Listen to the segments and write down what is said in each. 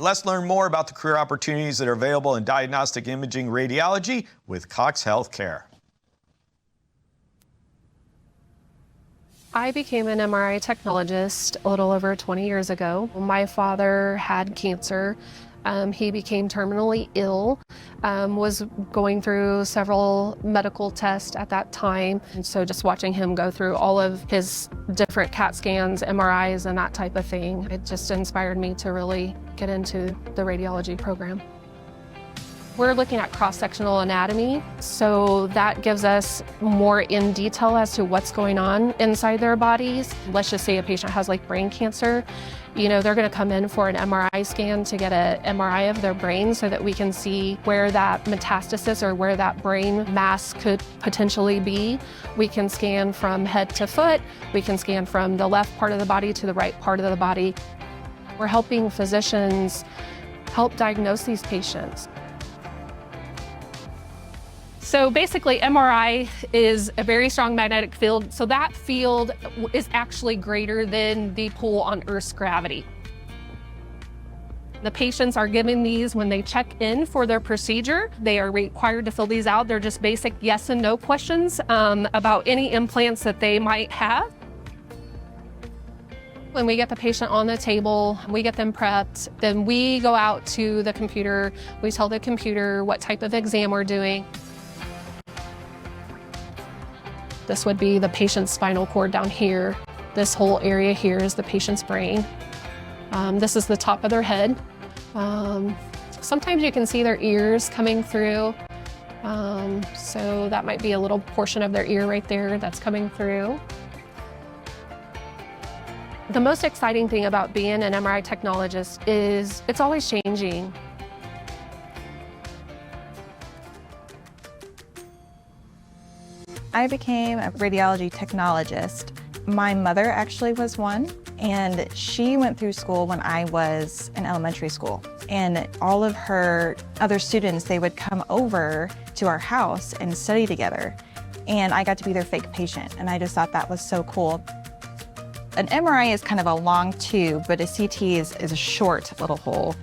Let's learn more about the career opportunities that are available in diagnostic imaging radiology with CoxHealth Care. I became an MRI technologist a little over 20 years ago. My father had cancer. He became terminally ill, was going through several medical tests at that time. And so just watching him go through all of his different CAT scans, MRIs, and that type of thing, it just inspired me to really get into the radiology program. We're looking at cross-sectional anatomy, so that gives us more in detail as to what's going on inside their bodies. Let's just say a patient has like brain cancer. They're going to come in for an MRI scan to get an MRI of their brain so that we can see where that metastasis or where that brain mass could potentially be. We can scan from head to foot. We can scan from the left part of the body to the right part of the body. We're helping physicians help diagnose these patients. So basically, MRI is a very strong magnetic field, so that field is actually greater than the pull on Earth's gravity. The patients are given these when they check in for their procedure. They are required to fill these out. They're just basic yes and no questions about any implants that they might have. When we get the patient on the table, we get them prepped, then we go out to the computer. We tell the computer what type of exam we're doing. This would be the patient's spinal cord down here. This whole area here is the patient's brain. This is the top of their head. Sometimes you can see their ears coming through. So that might be a little portion of their ear right there that's coming through. The most exciting thing about being an MRI technologist is it's always changing. I became a radiology technologist. My mother actually was one, and she went through school when I was in elementary school. And all of her other students, they would come over to our house and study together. And I got to be their fake patient, and I just thought that was so cool. An MRI is kind of a long tube, but a CT is a short little hole.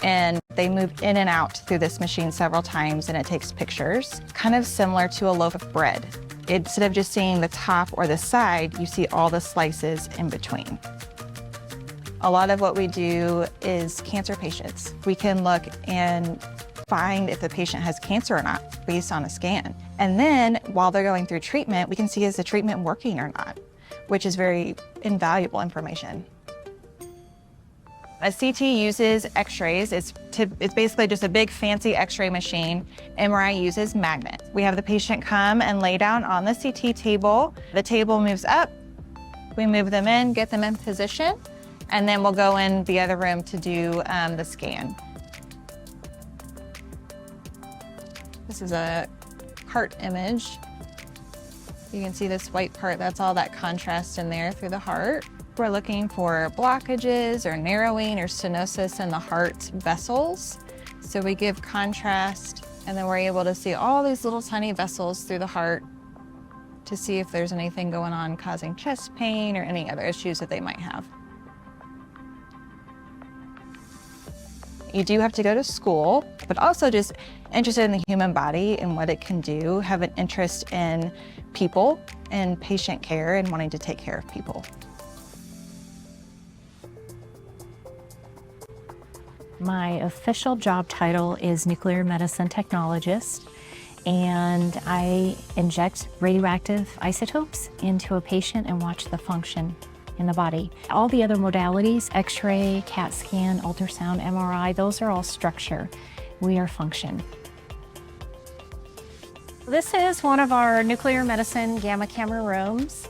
And they move in and out through this machine several times, and it takes pictures, kind of similar to a loaf of bread. Instead of just seeing the top or the side, you see all the slices in between. A lot of what we do is cancer patients. We can look and find if the patient has cancer or not based on a scan. And then while they're going through treatment, we can see is the treatment working or not, which is very invaluable information. A CT uses x-rays. It's basically just a big fancy x-ray machine. MRI uses magnets. We have the patient come and lay down on the CT table. The table moves up. We move them in, get them in position, and then we'll go in the other room to do the scan. This is a heart image. You can see this white part, that's all that contrast in there through the heart. We're looking for blockages or narrowing or stenosis in the heart vessels. So we give contrast, and then we're able to see all these little tiny vessels through the heart to see if there's anything going on causing chest pain or any other issues that they might have. You do have to go to school, but also just interested in the human body and what it can do, have an interest in people and patient care and wanting to take care of people. My official job title is nuclear medicine technologist, and I inject radioactive isotopes into a patient and watch the function in the body. All the other modalities, X-ray, CAT scan, ultrasound, MRI, those are all structure. We are function. This is one of our nuclear medicine gamma camera rooms.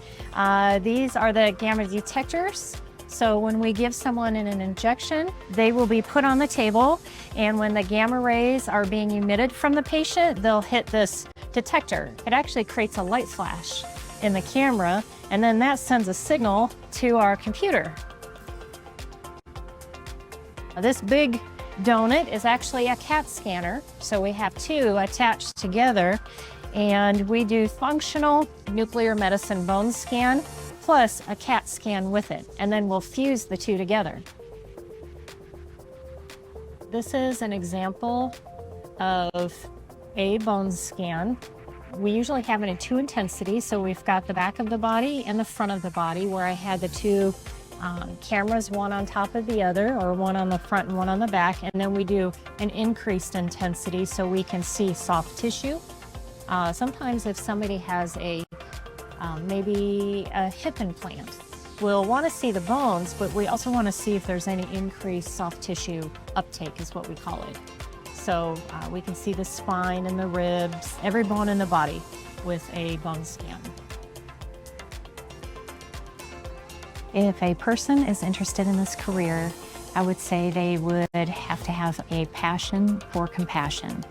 These are the gamma detectors. So when we give someone an injection, they will be put on the table, and when the gamma rays are being emitted from the patient, they'll hit this detector. It actually creates a light flash in the camera, and then that sends a signal to our computer. This big donut is actually a CAT scanner, so we have two attached together, and we do functional nuclear medicine bone scan plus a CAT scan with it, and then we'll fuse the two together. This is an example of a bone scan. We usually have it in 2 intensities, so we've got the back of the body and the front of the body, where I had the 2 cameras, one on top of the other, or one on the front and one on the back, and then we do an increased intensity so we can see soft tissue. Sometimes if somebody has maybe a hip implant, we'll want to see the bones, but we also want to see if there's any increased soft tissue uptake, is what we call it. So we can see the spine and the ribs, every bone in the body with a bone scan. If a person is interested in this career, I would say they would have to have a passion for compassion.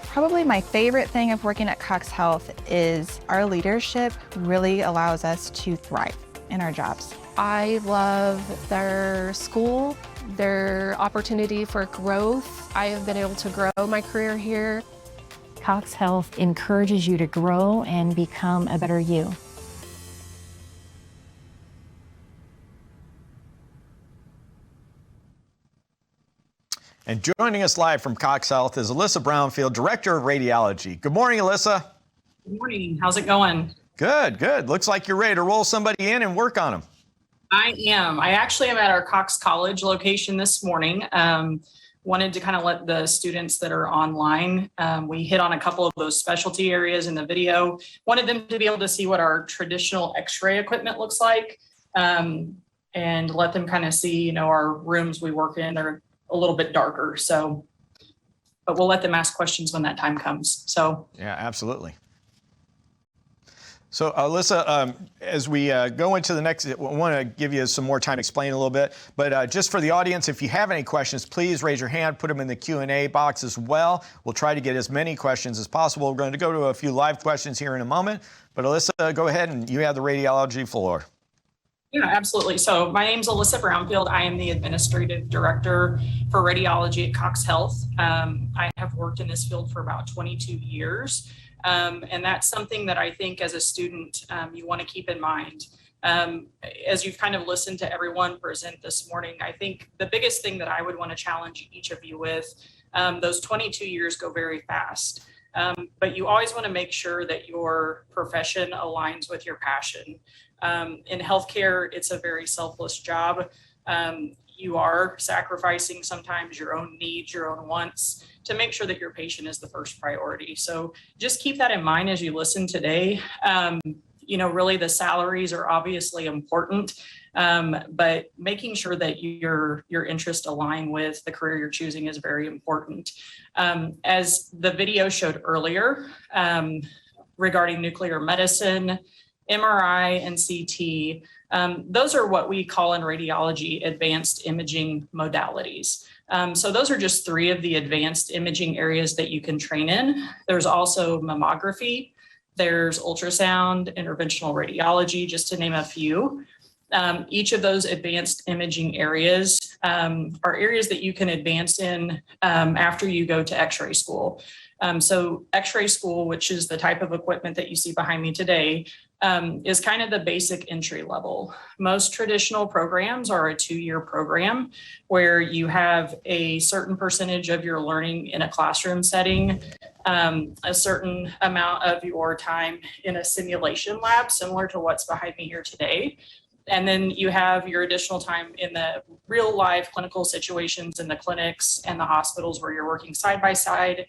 Probably my favorite thing of working at CoxHealth is our leadership really allows us to thrive in our jobs. I love their school, their opportunity for growth. I have been able to grow my career here. CoxHealth encourages you to grow and become a better you. And joining us live from CoxHealth is Alyssa Brownfield, Director of Radiology. Good morning, Alyssa. Good morning. How's it going? Good, good. Looks like you're ready to roll somebody in and work on them. I am. I actually am at our Cox College location this morning. Wanted to kind of let the students that are online, we hit on a couple of those specialty areas in the video. Wanted them to be able to see what our traditional x-ray equipment looks like, and let them kind of see, our rooms we work in. They're a little bit darker. So, but we'll let them ask questions when that time comes. So yeah, absolutely. So Alyssa, as we go into the next, I want to give you some more time to explain a little bit, but just for the audience, if you have any questions, please raise your hand, put them in the Q&A box as well. We'll try to get as many questions as possible. We're going to go to a few live questions here in a moment, but Alyssa, go ahead and you have the radiology floor. Yeah, absolutely. So my name's Alyssa Brownfield. I am the Administrative Director for Radiology at CoxHealth. I have worked in this field for about 22 years. And that's something that I think as a student, you want to keep in mind. As you've kind of listened to everyone present this morning, I think the biggest thing that I would want to challenge each of you with, those 22 years go very fast. But you always want to make sure that your profession aligns with your passion. In healthcare, it's a very selfless job. You are sacrificing sometimes your own needs, your own wants to make sure that your patient is the first priority. So just keep that in mind as you listen today. Really the salaries are obviously important, but making sure that your interests align with the career you're choosing is very important. As the video showed earlier, regarding nuclear medicine, MRI and CT, those are what we call in radiology advanced imaging modalities. So those are just 3 of the advanced imaging areas that you can train in. There's also mammography, there's ultrasound, interventional radiology, just to name a few. Each of those advanced imaging areas are areas that you can advance in after you go to x-ray school. So x-ray school, which is the type of equipment that you see behind me today, is kind of the basic entry level. Most traditional programs are a 2-year program where you have a certain percentage of your learning in a classroom setting, a certain amount of your time in a simulation lab, similar to what's behind me here today. And then you have your additional time in the real life clinical situations in the clinics and the hospitals where you're working side by side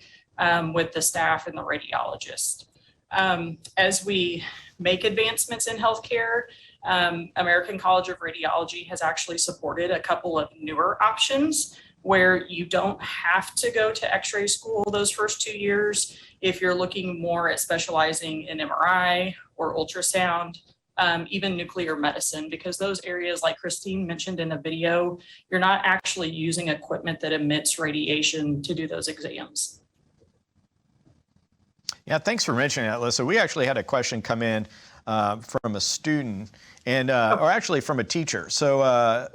with the staff and the radiologist. As we make advancements in healthcare, American College of Radiology has actually supported a couple of newer options where you don't have to go to x-ray school those first 2 years if you're looking more at specializing in MRI or ultrasound, even nuclear medicine, because those areas, like Christine mentioned in the video, you're not actually using equipment that emits radiation to do those exams. Yeah, thanks for mentioning that, Alyssa. We actually had a question come in from a student and, or actually from a teacher. So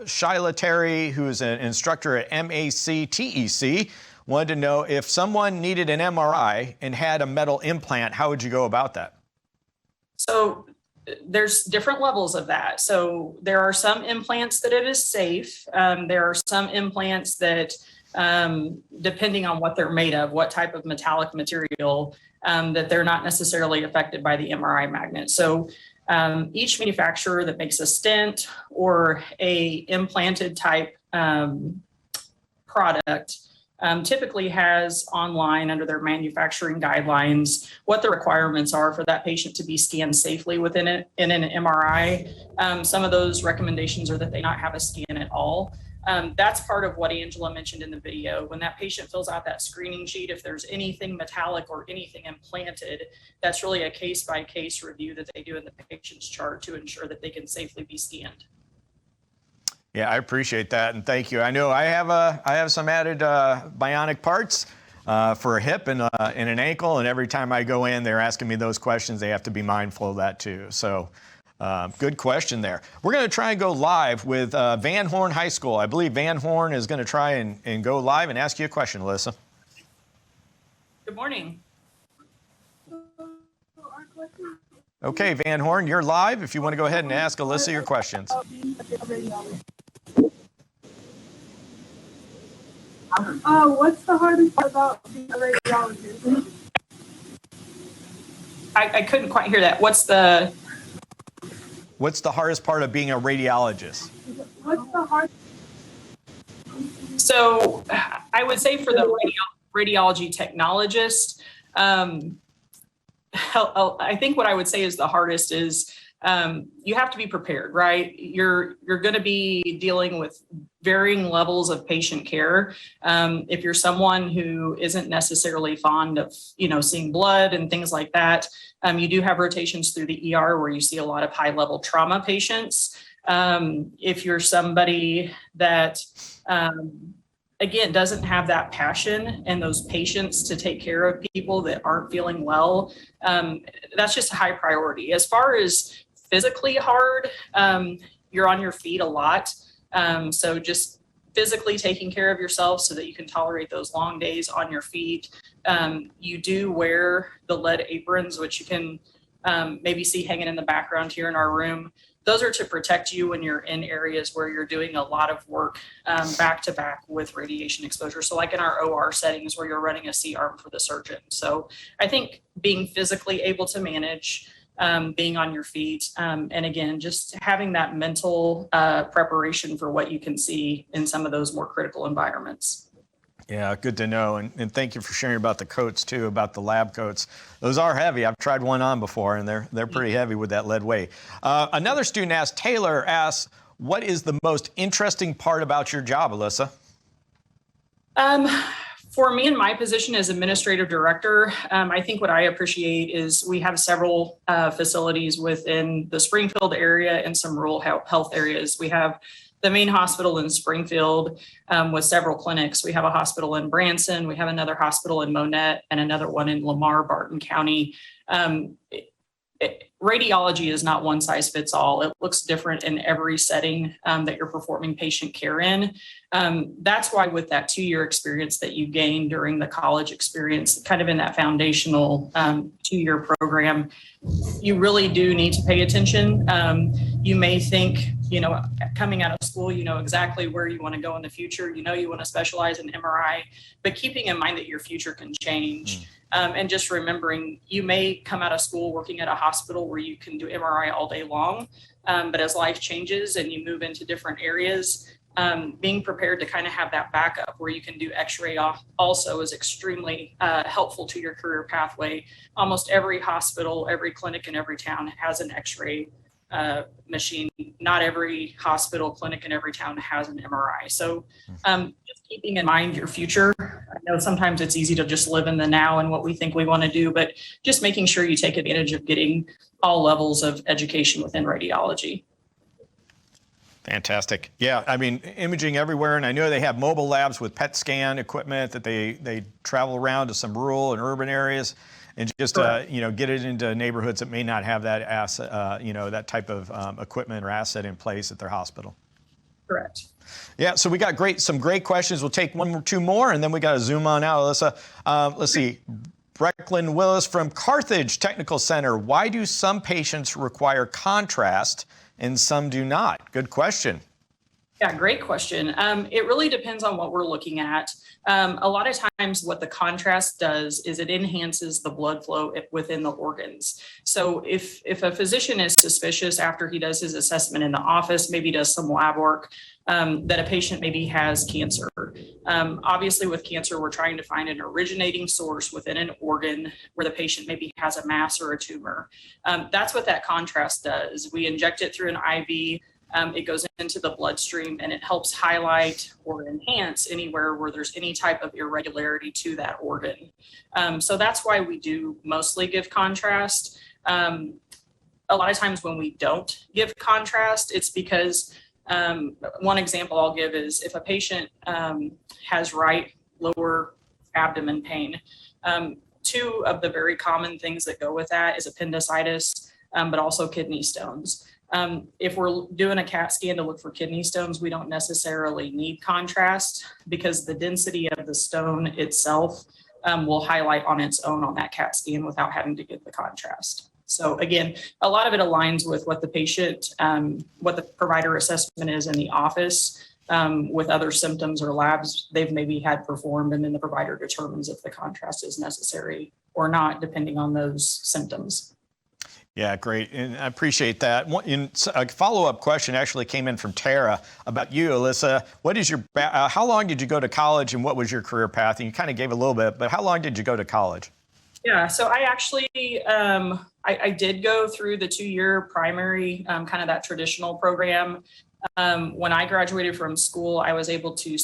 Shyla Terry, who is an instructor at MAC-TEC, wanted to know if someone needed an MRI and had a metal implant, how would you go about that? So there's different levels of that. So there are some implants that it is safe. There are some implants that, depending on what they're made of, what type of metallic material, that they're not necessarily affected by the MRI magnet. So each manufacturer that makes a stent or a implanted type product typically has online under their manufacturing guidelines what the requirements are for that patient to be scanned safely within it in an MRI. Some of those recommendations are that they not have a scan at all. That's part of what Angela mentioned in the video. When that patient fills out that screening sheet, if there's anything metallic or anything implanted, that's really a case-by-case review that they do in the patient's chart to ensure that they can safely be scanned. Yeah, I appreciate that, and thank you. I know I have some added bionic parts for a hip and an ankle, and every time I go in, they're asking me those questions. They have to be mindful of that too. So, good question there. We're going to try and go live with Van Horn High School. I believe Van Horn is going to try and go live and ask you a question, Alyssa. Good morning. Okay, Van Horn, you're live. If you want to go ahead and ask Alyssa your questions. What's the hardest part about being a radiologist? I couldn't quite hear that. What's the hardest part of being a radiologist? What's the hardest? So I would say for the radiology technologist, I think what I would say is the hardest is you have to be prepared, right? You're going to be dealing with varying levels of patient care. If you're someone who isn't necessarily fond of, seeing blood and things like that, you do have rotations through the ER where you see a lot of high-level trauma patients. If you're somebody that, again, doesn't have that passion and those patience to take care of people that aren't feeling well, that's just a high priority. As far as physically hard, you're on your feet a lot. So just physically taking care of yourself so that you can tolerate those long days on your feet. You do wear the lead aprons, which you can maybe see hanging in the background here in our room. Those are to protect you when you're in areas where you're doing a lot of work back to back with radiation exposure. So like in our OR settings where you're running a C-arm for the surgeon. So I think being physically able to manage, being on your feet, and again, just having that mental preparation for what you can see in some of those more critical environments. Yeah, good to know. And thank you for sharing about the coats too, about the lab coats. Those are heavy. I've tried one on before and they're pretty heavy with that lead weight. Another student asked, Taylor asks, what is the most interesting part about your job, Alyssa? For me in my position as administrative director, I think what I appreciate is we have several facilities within the Springfield area and some rural health areas. We have the main hospital in Springfield with several clinics. We have a hospital in Branson. We have another hospital in Monette and another one in Lamar, Barton County. Radiology is not one size fits all. It looks different in every setting that you're performing patient care in. That's why with that 2-year experience that you gain during the college experience, kind of in that foundational 2-year program, you really do need to pay attention. You may think, coming out of school, exactly where you want to go in the future. You want to specialize in MRI, but keeping in mind that your future can change. And just remembering you may come out of school working at a hospital where you can do MRI all day long. But as life changes and you move into different areas, being prepared to kind of have that backup where you can do x-ray also is extremely helpful to your career pathway. Almost every hospital, every clinic in every town has an x-ray machine. Not every hospital, clinic in every town has an MRI. So just keeping in mind your future. I know sometimes it's easy to just live in the now and what we think we want to do, but just making sure you take advantage of getting all levels of education within radiology. Fantastic. Yeah, I mean, imaging everywhere, and I know they have mobile labs with PET scan equipment that they travel around to some rural and urban areas and just, get it into neighborhoods that may not have that asset, that type of equipment or asset in place at their hospital. Correct. Yeah, so we got some great questions. We'll take one or two more, and then we got to zoom on out, Alyssa. Let's see. Brecklin Willis from Carthage Technical Center. Why do some patients require contrast and some do not? Good question. Yeah, great question. It really depends on what we're looking at. A lot of times what the contrast does is it enhances the blood flow within the organs. So if a physician is suspicious after he does his assessment in the office, maybe does some lab work, that a patient maybe has cancer. Obviously with cancer, we're trying to find an originating source within an organ where the patient maybe has a mass or a tumor. That's what that contrast does. We inject it through an IV. It goes into the bloodstream and it helps highlight or enhance anywhere where there's any type of irregularity to that organ. So that's why we do mostly give contrast. A lot of times when we don't give contrast, it's because one example I'll give is if a patient has right lower abdomen pain, two of the very common things that go with that is appendicitis, but also kidney stones. If we're doing a CAT scan to look for kidney stones, we don't necessarily need contrast because the density of the stone itself will highlight on its own on that CAT scan without having to get the contrast. So again, a lot of it aligns with what the patient, what the provider assessment is in the office with other symptoms or labs they've maybe had performed, and then the provider determines if the contrast is necessary or not, depending on those symptoms. Yeah, great. And I appreciate that. A follow-up question actually came in from Tara about you, Alyssa. What is your, how long did you go to college and what was your career path? And you kind of gave a little bit, but how long did you go to college? Yeah, so I actually, I did go through the 2-year primary, kind of that traditional program. When I graduated from school, I was able to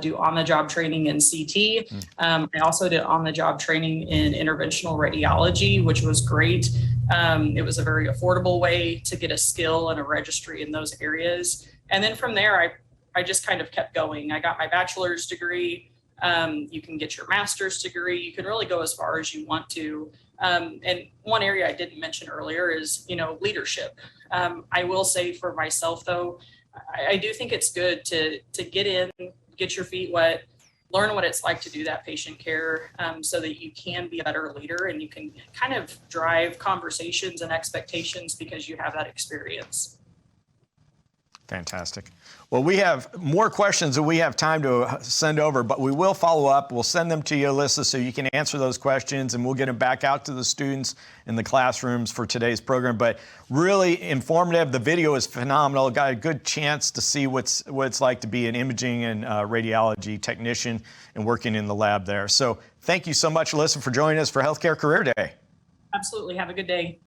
do on-the-job training in CT. I also did on-the-job training in interventional radiology, which was great. It was a very affordable way to get a skill and a registry in those areas. And then from there, I just kind of kept going. I got my bachelor's degree. You can get your master's degree. You can really go as far as you want to. And one area I didn't mention earlier is, leadership. I will say for myself, though, I do think it's good to get in, get your feet wet, learn what it's like to do that patient care so that you can be a better leader and you can kind of drive conversations and expectations because you have that experience. Fantastic. Well, we have more questions than we have time to send over, but we will follow up. We'll send them to you, Alyssa, so you can answer those questions, and we'll get them back out to the students in the classrooms for today's program. But really informative. The video is phenomenal. Got a good chance to see what it's like to be an imaging and radiology technician and working in the lab there. So thank you so much, Alyssa, for joining us for Healthcare Career Day. Absolutely. Have a good day.